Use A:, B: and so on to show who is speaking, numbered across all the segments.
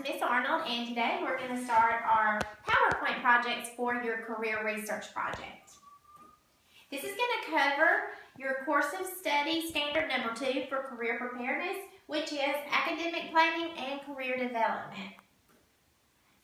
A: Miss Arnold, and today we're going to start our PowerPoint projects for your career research project. This is going to cover your course of study standard number 2 for career preparedness, which is academic planning and career development.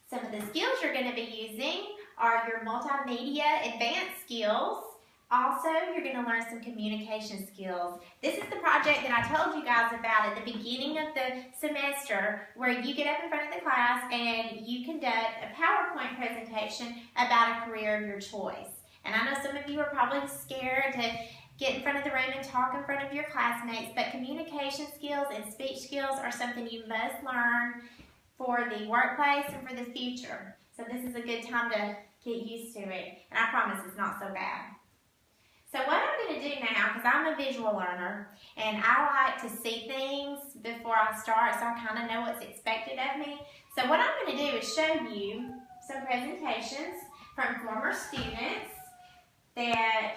A: Some of the skills you're going to be using are your multimedia advanced skills. Also, you're going to learn some communication skills. This is the project that I told you guys about at the beginning of the semester, where you get up in front of the class and you conduct a PowerPoint presentation about a career of your choice. And I know some of you are probably scared to get in front of the room and talk in front of your classmates, but communication skills and speech skills are something you must learn for the workplace and for the future. So this is a good time to get used to it, and I promise it's not so bad. So what I'm going to do now, because I'm a visual learner, and I like to see things before I start so I kind of know what's expected of me. So what I'm going to do is show you some presentations from former students that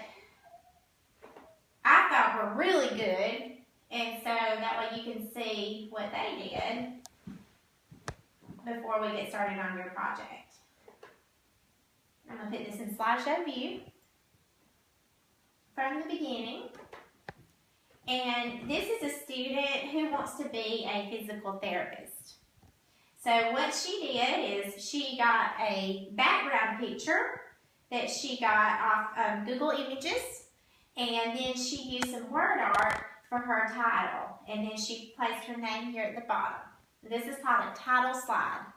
A: I thought were really good, and so that way you can see what they did before we get started on your project. I'm going to put this in slideshow view from the beginning. And this is a student who wants to be a physical therapist. So what she did is she got a background picture that she got off of Google Images, and then she used some word art for her title, and then she placed her name here at the bottom. This is called a title slide.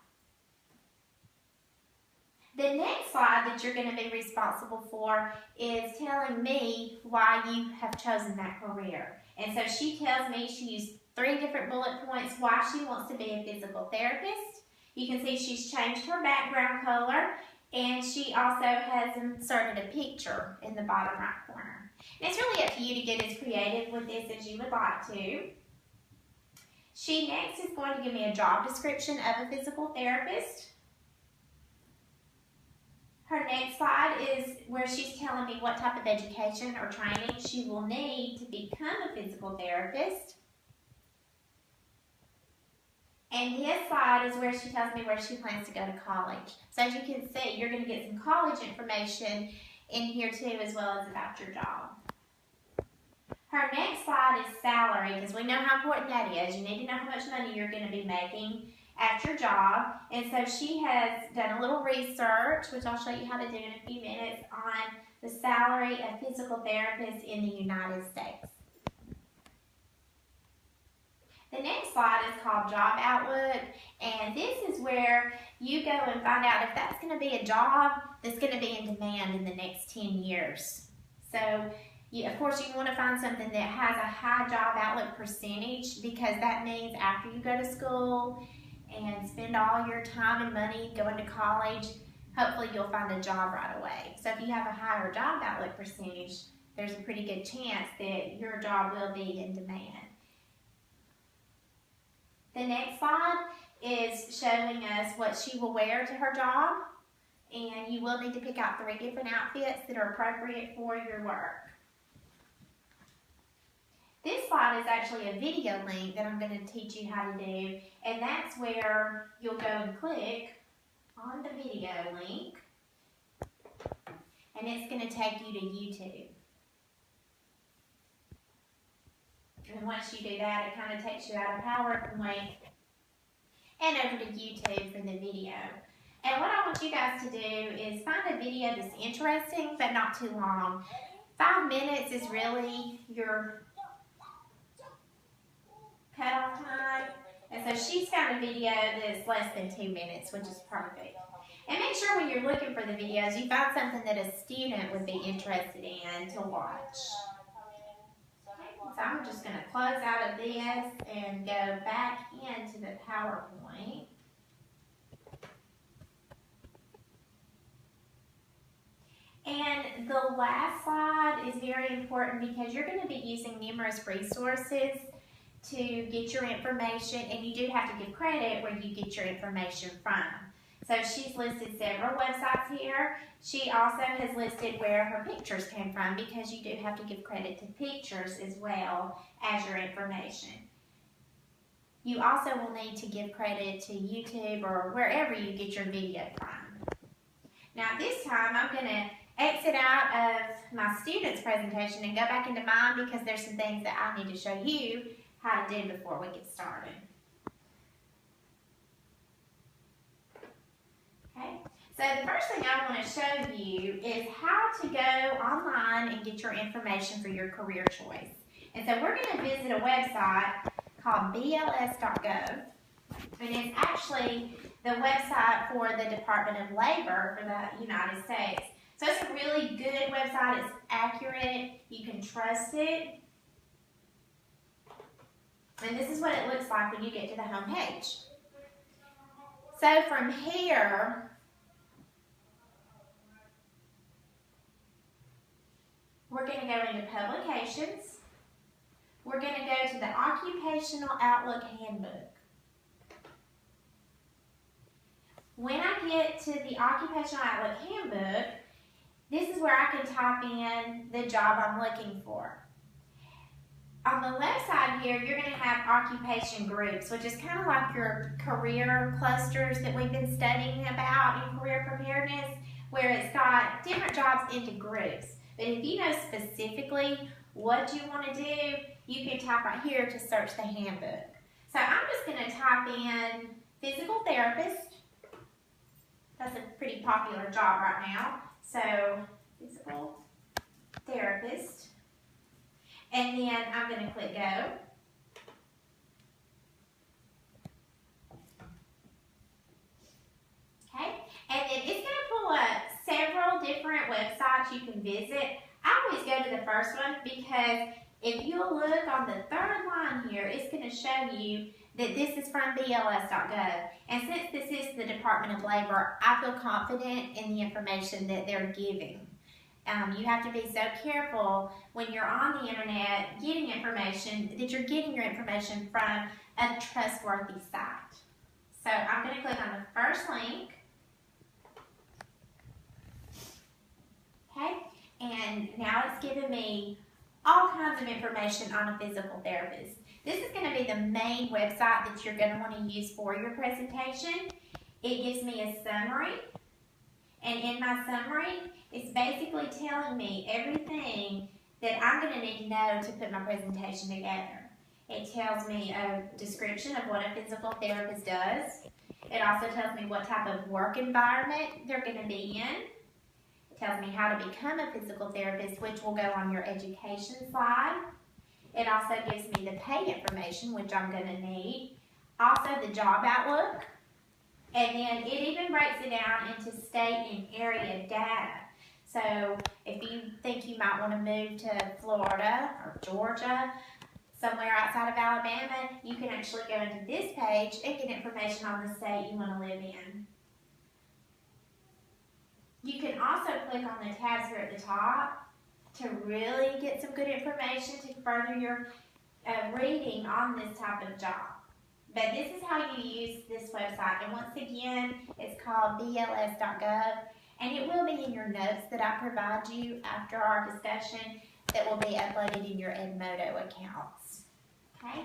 A: The next slide that you're going to be responsible for is telling me why you have chosen that career. And so she tells me she used 3 different bullet points why she wants to be a physical therapist. You can see she's changed her background color, and she also has inserted a picture in the bottom right corner. And it's really up to you to get as creative with this as you would like to. She next is going to give me a job description of a physical therapist. Her next slide is where she's telling me what type of education or training she will need to become a physical therapist. And this slide is where she tells me where she plans to go to college. So as you can see, you're going to get some college information in here too, as well as about your job. Her next slide is salary, because we know how important that is. You need to know how much money you're going to be making at your job. And so she has done a little research, which I'll show you how to do in a few minutes, on the salary of physical therapists in the United States. The next slide is called Job Outlook, and this is where you go and find out if that's going to be a job that's going to be in demand in the next 10 years. So, of course, you want to find something that has a high job outlook percentage, because that means after you go to school and spend all your time and money going to college, hopefully you'll find a job right away. So if you have a higher job outlook percentage, there's a pretty good chance that your job will be in demand. The next slide is showing us what she will wear to her job, and you will need to pick out 3 different outfits that are appropriate for your work. This slide is actually a video link that I'm going to teach you how to do, and that's where you'll go and click on the video link, and it's going to take you to YouTube. And once you do that, it kind of takes you out of PowerPoint and over to YouTube for the video. And what I want you guys to do is find a video that's interesting but not too long. 5 minutes is really your cutoff time. And so she's found a video that's less than 2 minutes, which is perfect. And make sure when you're looking for the videos, you find something that a student would be interested in to watch. So I'm just going to close out of this and go back into the PowerPoint. And the last slide is very important, because you're going to be using numerous resources to get your information, and you do have to give credit where you get your information from. So she's listed several websites here. She also has listed where her pictures came from, because you do have to give credit to pictures as well as your information. You also will need to give credit to YouTube or wherever you get your video from. Now this time I'm going to exit out of my student's presentation and go back into mine because there's some things that I need to show you how to do before we get started. Okay, so the first thing I want to show you is how to go online and get your information for your career choice. And so we're going to visit a website called BLS.gov, and it's actually the website for the Department of Labor for the United States. So it's a really good website. It's accurate. You can trust it. And this is what it looks like when you get to the home page. So from here, we're going to go into Publications. We're going to go to the Occupational Outlook Handbook. When I get to the Occupational Outlook Handbook, this is where I can type in the job I'm looking for. On the left side here, you're going to have occupation groups, which is kind of like your career clusters that we've been studying about in career preparedness, where it's got different jobs into groups. But if you know specifically what you want to do, you can type right here to search the handbook. So I'm just going to type in physical therapist. That's a pretty popular job right now. So physical therapist. And then I'm going to click go. Okay, and then it's going to pull up several different websites you can visit. I always go to the first one because if you'll look on the third line here, it's going to show you that this is from BLS.gov. And since this is the Department of Labor, I feel confident in the information that they're giving. You have to be so careful when you're on the internet getting information that you're getting your information from a trustworthy site. So I'm going to click on the first link. Okay, and now it's giving me all kinds of information on a physical therapist. This is going to be the main website that you're going to want to use for your presentation. It gives me a summary, and in my summary, it's basically telling me everything that I'm going to need to know to put my presentation together. It tells me a description of what a physical therapist does. It also tells me what type of work environment they're going to be in. It tells me how to become a physical therapist, which will go on your education slide. It also gives me the pay information, which I'm going to need. Also the job outlook. And then it even breaks it down into state and area data. So if you think you might want to move to Florida or Georgia, somewhere outside of Alabama, you can actually go into this page and get information on the state you want to live in. You can also click on the tabs here at the top to really get some good information to further your reading on this type of job. But this is how you use this website. And once again, it's called BLS.gov. And it will be in your notes that I provide you after our discussion that will be uploaded in your Edmodo accounts. Okay?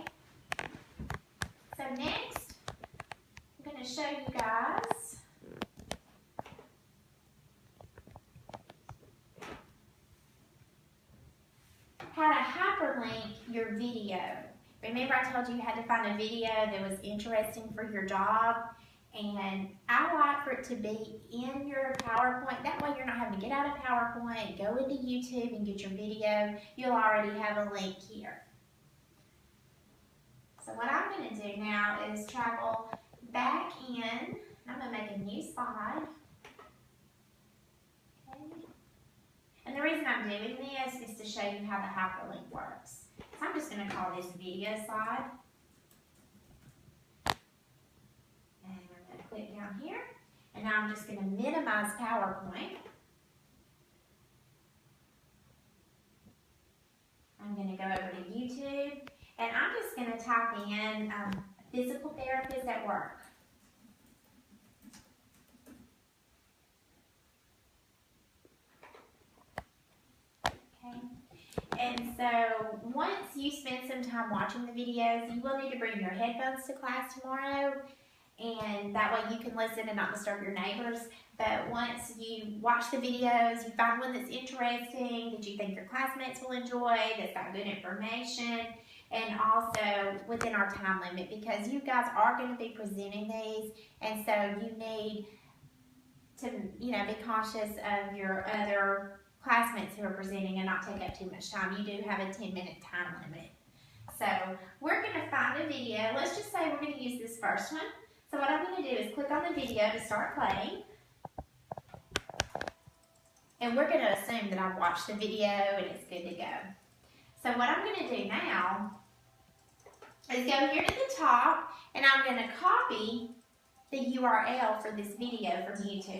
A: So next, I'm going to show you guys how to hyperlink your video. Remember I told you you had to find a video that was interesting for your job, and I like for it to be in your PowerPoint. That way you're not having to get out of PowerPoint, go into YouTube and get your video. You'll already have a link here. So what I'm going to do now is travel back in. I'm going to make a new slide. Okay. And the reason I'm doing this is to show you how the hyperlink works. So I'm just going to call this video slide. And I'm going to click down here. And now I'm just going to minimize PowerPoint. I'm going to go over to YouTube. And I'm just going to type in physical therapist at work. Okay. And so so once you spend some time watching the videos, you will need to bring your headphones to class tomorrow, and that way you can listen and not disturb your neighbors. But once you watch the videos, you find one that's interesting, that you think your classmates will enjoy, that's got good information, and also within our time limit, because you guys are going to be presenting these, and so you need to, be cautious of your other classmates who are presenting and not take up too much time. You do have a 10-minute time limit. So we're going to find a video. Let's just say we're going to use this first one. So what I'm going to do is click on the video to start playing. And we're going to assume that I've watched the video and it's good to go. So what I'm going to do now is go here to the top, and I'm going to copy the URL for this video from YouTube.